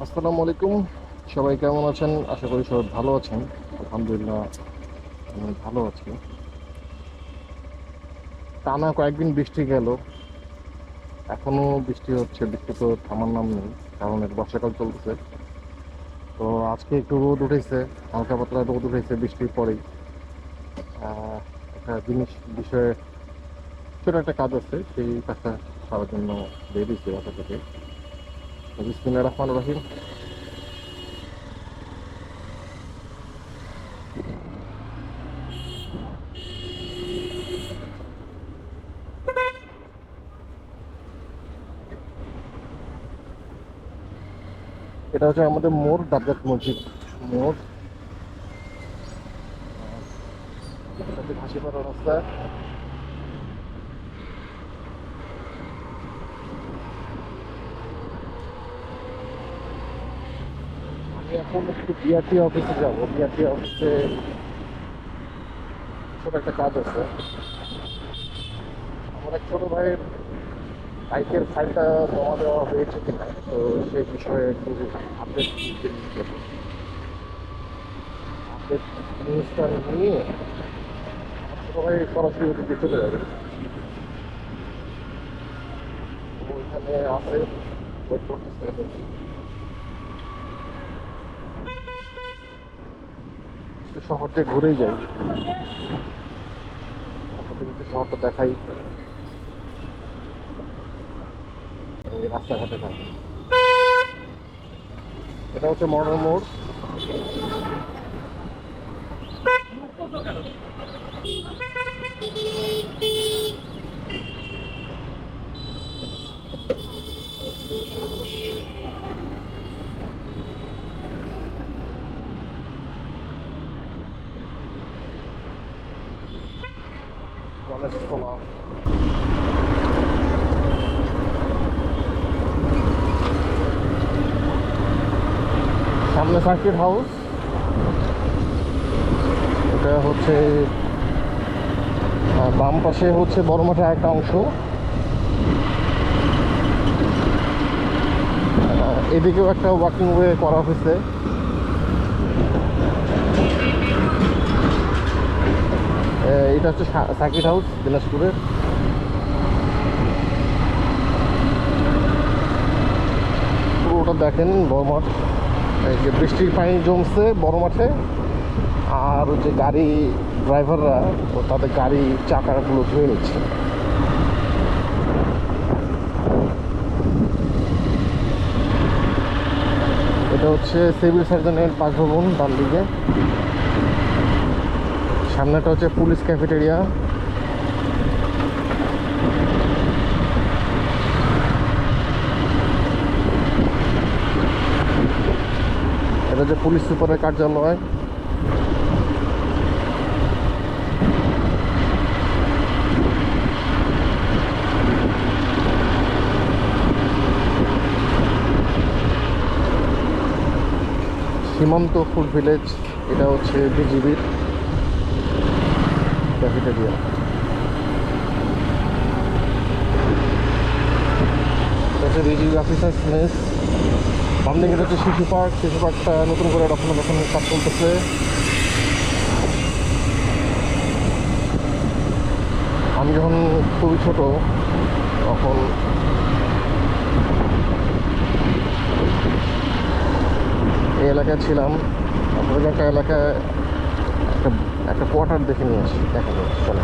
আসসালামু আলাইকুম। সবাই কেমন আছেন? আশা করি সবাই ভালো আছেন। আলহামদুলিল্লাহ, আমি ভালো আছি। টানা কয়েকদিন বৃষ্টি গেল, এখনো বৃষ্টি হচ্ছে। বৃষ্টি তো থামার নাম নেই, কারণ এটা বর্ষাকাল চলতেছে। তো আজকে একটু রোদ উঠেছে, হালকা পাতলা রোদ উঠেছে বৃষ্টির পরেই। আহ, একটা বিষয়ে ছোট একটা কাজ আছে, সেই কাজটা সারার জন্য বেরিয়েছি বাসা থেকে। বিসমিল্লাহির রহমানির রহিম। এটা হচ্ছে আমাদের মোড়, ডাবজাত মসজিদ মোড়। এটা হচ্ছে ঘাসিপাড়া রাস্তা। আমি এখন একটু বিআরটি অফিসে যাব। বিআরটি অফিসে ছোট একটা কাজ আছে। আমার এক ছোট ভাইয়ের বাইকের ফাইলটা জমা দেওয়া হয়েছে কিনা, তো সেই বিষয়ে একটু আপডেট আপডেট নিউজটা নিয়ে আমার ছোট ভাই সরাসরি ওদিকে চলে যাবে। তো ওইখানে আছে, ওয়েট করতেছে। একটু শহরটা ঘুরেই যাই, আপনাদের একটু শহরটা দেখাই, এই রাস্তাঘাটে থাকি। এটা হচ্ছে মডার্ন মোড়। কলেজ খোলা। সামনে সার্কিট হাউস। এটা হচ্ছে বাম পাশে হচ্ছে বড় মাঠের একটা অংশ। এদিকেও একটা ওয়াকিং ওয়ে করা হয়েছে। এটা হচ্ছে সার্কিট হাউস দিনাজপুরের। পুরোটা দেখেন বড় মাঠ। এই যে বৃষ্টির পানি জমছে বড় মাঠে, আর যে গাড়ি ড্রাইভাররা তাদের গাড়ি চাকাগুলো ধুয়ে নিচ্ছে। এটা হচ্ছে সিভিল সার্জনের বাসভবন ডান দিকে। সামনেটা হচ্ছে পুলিশ ক্যাফেটেরিয়া। এটা হচ্ছে পুলিশ সুপারের কার্যালয়। সীমান্ত ফুড ভিলেজ। এটা হচ্ছে বিজিবির ক্যাফেটেরিয়া। এটা হচ্ছে বিজিবি অফিসার্স মেস। বাম দিকে হচ্ছে শিশু পার্ক। শিশু পার্কটা নতুন করে রক্ষণাবেক্ষণের কাজ চলতেছে। আমি যখন খুবই ছোট তখন এই এলাকায় ছিলাম। আপনাদের একটা এলাকায় একটা একটা কোয়ার্টার দেখে নিয়ে আসি, দেখা যাচ্ছে। চলে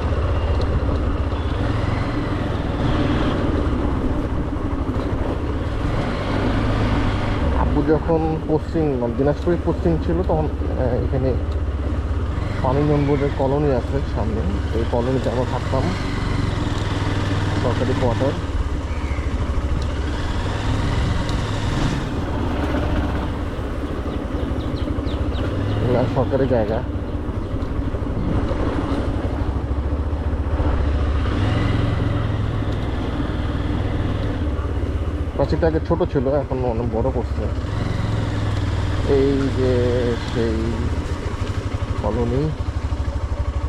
আব্বু যখন পোস্টিং মানে দিনাজপুরে পোস্টিং ছিল, তখন এখানে পানি নম্বরের কলোনি আছে সামনে। এই কলোনিতে আমরা থাকতাম, সরকারি কোয়ার্টার। এগুলো সরকারি জায়গা। প্রাচীরটা আগে ছোট ছিল, এখন অনেক বড় করছে। এই যে সেই কলোনি,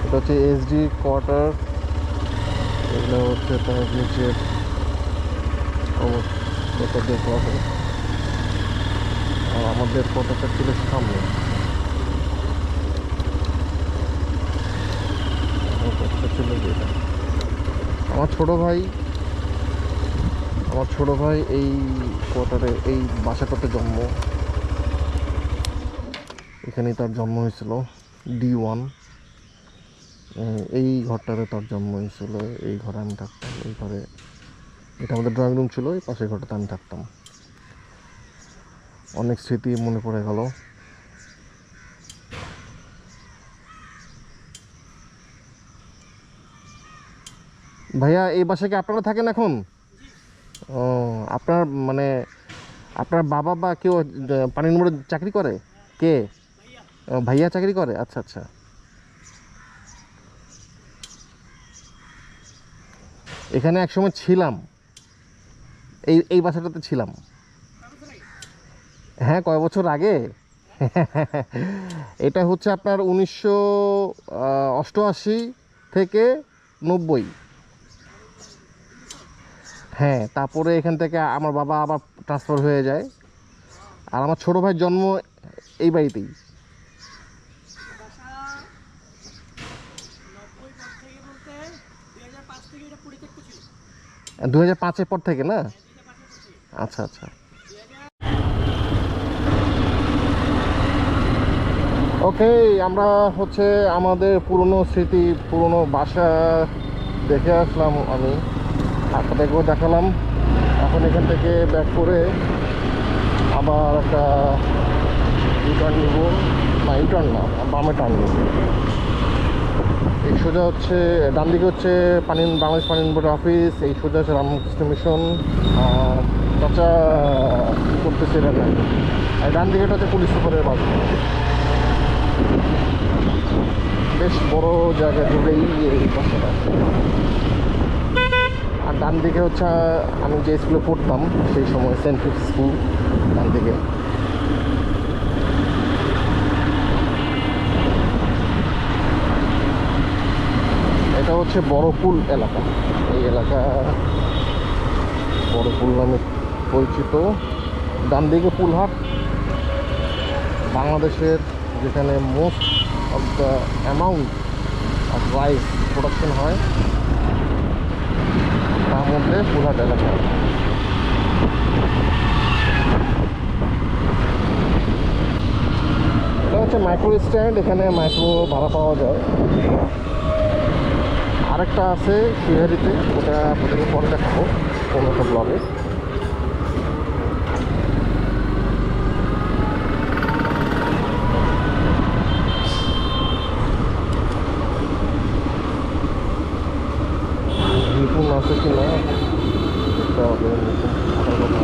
এটা হচ্ছে এসডি কোয়ার্টার। এগুলো হচ্ছে তার নিচের অবস্থা কোয়ার্টার। আমাদের কোয়ার্টারটা ছিল সামনে। ছিল যেটা আমার ছোট ভাই এই কোয়ার্টারে এই বাসাটাতে জন্ম, এখানেই তার জন্ম হয়েছিল। D1 এই ঘরটাতে তার জন্ম হয়েছিল। এই ঘরে আমি থাকতাম, এই ঘরে, এটা আমাদের ড্রয়িং রুম ছিল, এই পাশের ঘরটাতে আমি থাকতাম। অনেক স্মৃতি মনে পড়ে গেল। ভাইয়া এই বাসায় কি আপনারা থাকেন এখন? ও, আপনার মানে আপনার বাবা বা কেউ পানির মোড়ে চাকরি করে? কে? ভাইয়া চাকরি করে? আচ্ছা আচ্ছা। এখানে একসময় ছিলাম, এই এই বাসাটাতে ছিলাম। হ্যাঁ, কয় বছর আগে? এটা হচ্ছে আপনার 1988 থেকে 90। হ্যাঁ, তারপরে এখান থেকে আমার বাবা আবার ট্রান্সফার হয়ে যায়, আর আমার ছোট ভাইয়ের জন্ম এই বাড়িতেই। 2005-এর পর থেকে না? আচ্ছা আচ্ছা। ওকে, আমরা হচ্ছে আমাদের পুরনো স্মৃতি, পুরনো বাসা দেখে আসলাম। আমি আপনাদেরকেও দেখালাম। এখন এখান থেকে ব্যাক করে আবার একটা ইউটার্ন নিব, না ইউটার্ন না, বামে টার্ন নিব। এই সোজা হচ্ছে ডান দিকে হচ্ছে বাংলাদেশ পানি বোর্ড অফিস, এই সোজা হচ্ছে রামকৃষ্ণ মিশন। চাচা করতেছে এটা না, আর ডান দিকেটা হচ্ছে পুলিশ সুপারের বাস। বেশ বড় জায়গা জুড়েই এই বাসাটা। আর ডান দিকে হচ্ছে আমি যে স্কুলে পড়তাম সেই সময়, সেন্ট ফিক্স স্কুল, ডান দিকে। এটা হচ্ছে বড়পুল এলাকা। এই এলাকা বড়পুল নামে পরিচিত। ডান দিকে পুলহাট, বাংলাদেশের যেখানে most of the amount of rice production হয় তার মধ্যে পুলহাট এলাকা। এটা হচ্ছে মাইক্রো স্ট্যান্ড, এখানে মাইক্রো ভাড়া পাওয়া যায়। আরেকটা আছে শিহারিতে, ওটা আপনাদেরকে পরে দেখাবো কোনো একটা ব্লগে। নিপুণ আছে কিনা দেখতে হবে। নিপুণ থাকার কথা।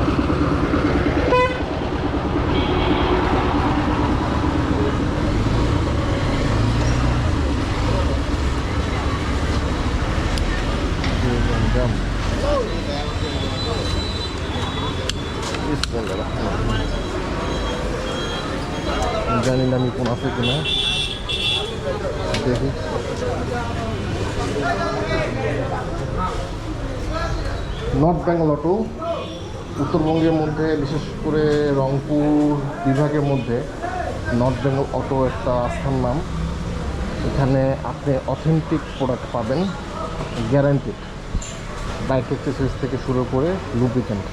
জানি না নিপুণ আছে কিনা, দেখি। নর্থ বেঙ্গল অটো উত্তরবঙ্গের মধ্যে, বিশেষ করে রংপুর বিভাগের মধ্যে নর্থ বেঙ্গল অটো একটা আস্থার নাম। এখানে আপনি অথেন্টিক প্রোডাক্ট পাবেন, গ্যারান্টিড। বাইক অ্যাক্সেসরিজ থেকে শুরু করে লুব্রিক্যান্ট।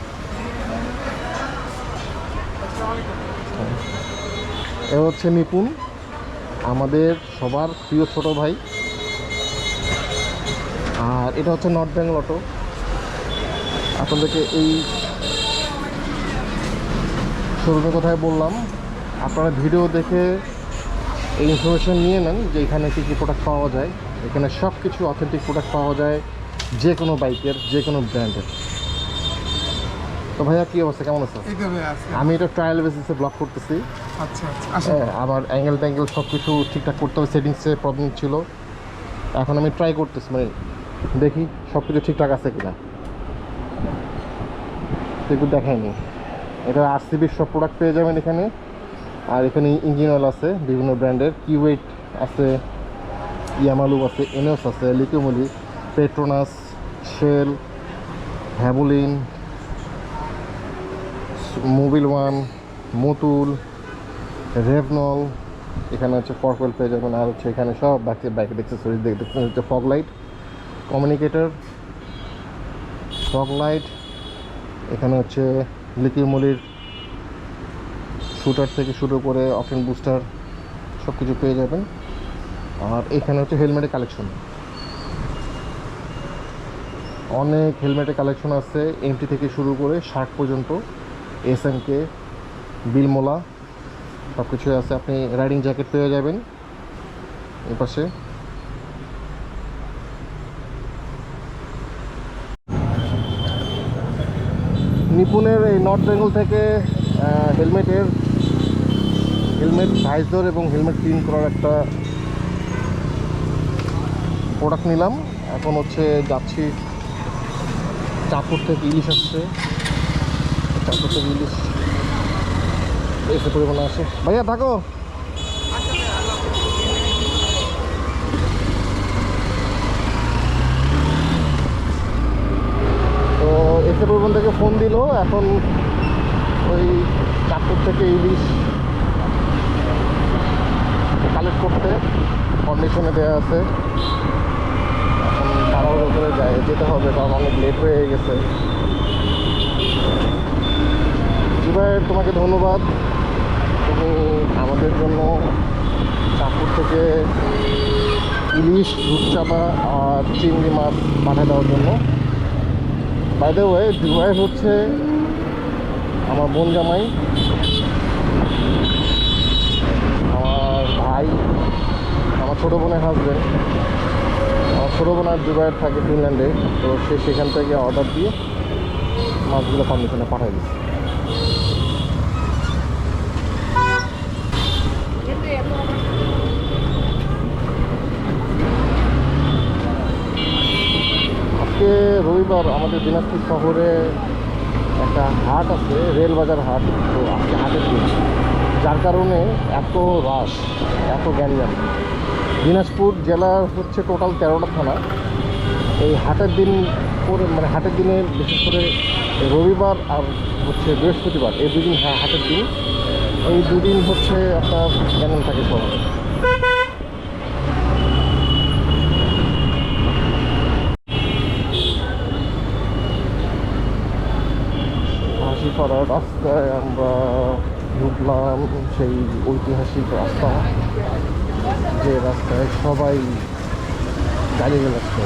এ হচ্ছে নিপুণ, আমাদের সবার প্রিয় ছোট ভাই। আর এটা হচ্ছে নর্থ বেঙ্গল অটো। আপনাদেরকে এই শোরুমের কথাই বললাম, আপনারা ভিডিও দেখে এই ইনফরমেশন নিয়ে নেন যে এখানে কী কী প্রোডাক্ট পাওয়া যায়। এখানে সব কিছু অথেন্টিক প্রোডাক্ট পাওয়া যায়, যে কোনো বাইকের, যে কোনো ব্র্যান্ডের। তো ভাইয়া কী অবস্থা, কেমন আছে? আমি এটা ট্রায়াল বেসিসে ব্লগ করতেছি। আচ্ছা হ্যাঁ, আবার অ্যাঙ্গেল ট্যাঙ্গেল সব কিছু ঠিকঠাক করতে হবে, সেটিংসে প্রবলেম ছিল। এখন আমি ট্রাই করতেছি, মানে দেখি সব কিছু ঠিকঠাক আছে কিনা। একটু দেখায়নি। এটা RCBর সব প্রোডাক্ট পেয়ে যাবেন এখানে। আর এখানে ইঞ্জিন অয়েল আছে বিভিন্ন ব্র্যান্ডের, কিউয়েট আছে, ইয়ামালু আছে, এনএস আছে, লিথিয়ামলি, Petronas, Shell, Havoline, Mobil One, Motul, Ravenol, এখানে হচ্ছে ফরকোয়েল পেয়ে যাবেন। আর হচ্ছে এখানে সব বাইকের অ্যাক্সেসরিজ দেখতেছেন, হচ্ছে fog light, communicator, fog light. এখানে হচ্ছে লিথিয়ামলির শুটার থেকে শুরু করে অকটেন বুস্টার সব কিছু পেয়ে যাবেন। আর এখানে হচ্ছে হেলমেটের কালেকশন, অনেক হেলমেটের কালেকশন আছে, এমটি থেকে শুরু করে শার্ক পর্যন্ত, এসএমকে, বিলমোলা সব কিছুই আছে। আপনি রাইডিং জ্যাকেট পেয়ে যাবেন এ পাশে। নিপুণের এই নর্থ বেঙ্গল থেকে হেলমেট ভাইজর এবং হেলমেট ক্লিন করার একটা প্রোডাক্ট নিলাম। এখন হচ্ছে যাচ্ছি চাঁদপুর থেকে, ইলিশ আসছে, চাঁদপুর থেকে ইলিশ এসে পরিমাণে আসে। ভাইয়া থাকো। তো এসে পরিমাণ থেকে ফোন দিল, এখন ওই চাঁদপুর থেকে ইলিশ কালেক্ট করতে কন্ডিশনে দেওয়া আছে। এখন তাড়াহুড়ো করে যেতে হবে, কারণ অনেক লেট হয়ে গেছে। ভাই তোমাকে ধন্যবাদ, তুমি আমাদের জন্য চাঁদপুর থেকে ইলিশ, রূপচাঁদা আর চিংড়ি মাছ পাঠিয়ে দেওয়ার জন্য। বাই দ্য ওয়ে, জুবাইর হচ্ছে আমার বোন জামাই, আমার ভাই, আমার ছোটো বোনের হাজব্যান্ড। আমার ছোটো বোন আর জুবাইর থাকে ফিনল্যান্ডে, তো সে সেখান থেকে অর্ডার দিয়ে মাছগুলো কন্ডিশনে পাঠিয়ে দিচ্ছে। আজকে রবিবার, আমাদের দিনাজপুর শহরে একটা হাট আছে, রেলবাজার হাট। তো আজকে হাটের দিন, যার কারণে এত রাশ, এত গ্যাঞ্জাম। দিনাজপুর জেলার হচ্ছে টোটাল 13টা থানা। এই হাটের দিন করে, মানে হাটের দিনে বিশেষ করে রবিবার আর হচ্ছে বৃহস্পতিবার, এই দুদিন হাটের দিন। এই দুদিন হচ্ছে আপনার গ্যাঞ্জাম থাকে শহরে। হাসিপাড়ার রাস্তায় আমরা ঢুকলাম, সেই ঐতিহাসিক রাস্তা, যে রাস্তায় সবাই গাড়ি চালাচ্ছে।